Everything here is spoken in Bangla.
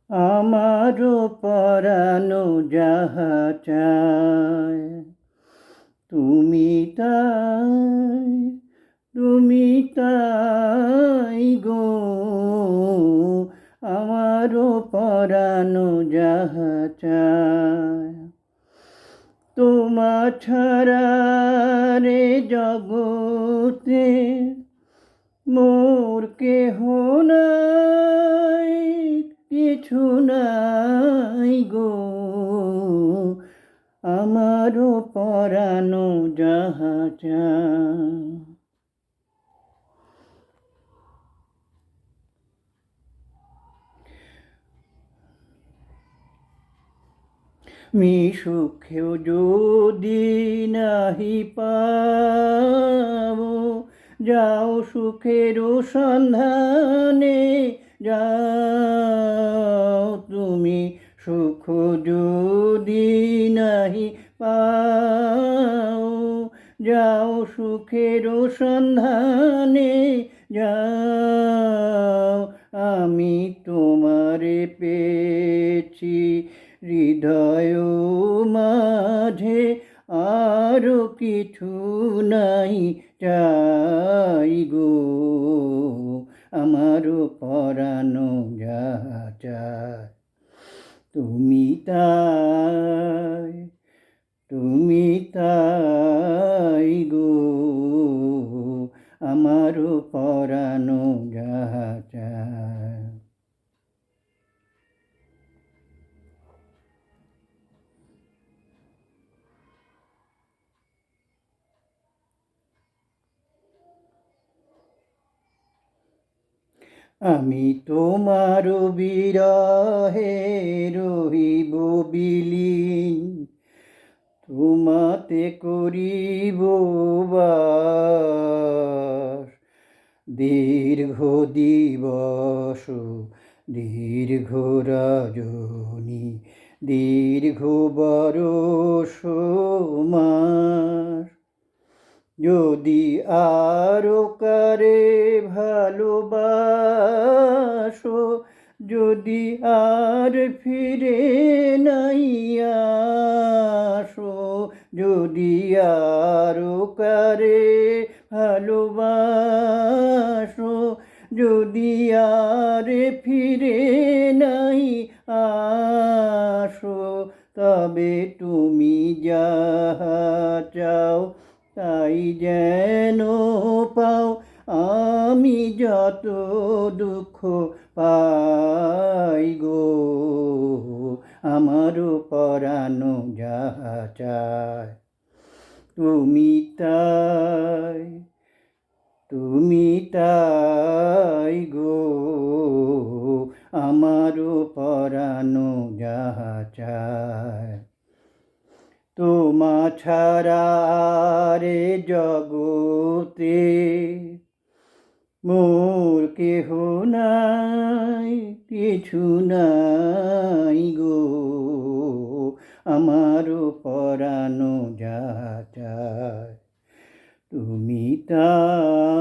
আমারও পরানো যাহা চায় তুমি তাই, তুমি তাই গো। আমারও পরানো যাহা চায় তোমা ছাড়া রে জগতে মোর কেহ নাই, কিছু নাই গো। আমারও পরানো যাহা চায় মি সুখেও যদি নাহি পাও, যাও সুখের সন্ধানে যাও তুমি। সুখ যদি নাহি পাও, যাও সুখের সন্ধানে যাও। আমি তোমারে পেয়েছি হৃদয় মাঝে, আরো কিছু নাই চাই গো। আমারও পরানো যাহা চায় তুমি তাই, তুমি তাই গো। আমারও পরানো যাহা চায়। আমি তোমার বিরহে রহিব বিলীন, তোমাতে করিব বাস। দীর্ঘ দিবস দীর্ঘ রজনী, দীর্ঘ বরষ মাস। যদি আরো কারে ভালোবাসো, যদি আর ফিরে নাই আসো, যদি আরো কারে ভালোবাসো, যদি আর ফিরে নাই আসো, তবে তুমি যাহা চাও তাই যেন পাও। আমি যত দুঃখ পাই গো, আমারও পরানো যাহা চায় তুমি তাই, তুমি তাই গো। আমারও পরানো যাহা চায় তোমা ছাড়া রে জগতে মোর কেহ নাই, কিছু নাই গো। আমারও পরানো যাহা চায় তুমি তাই।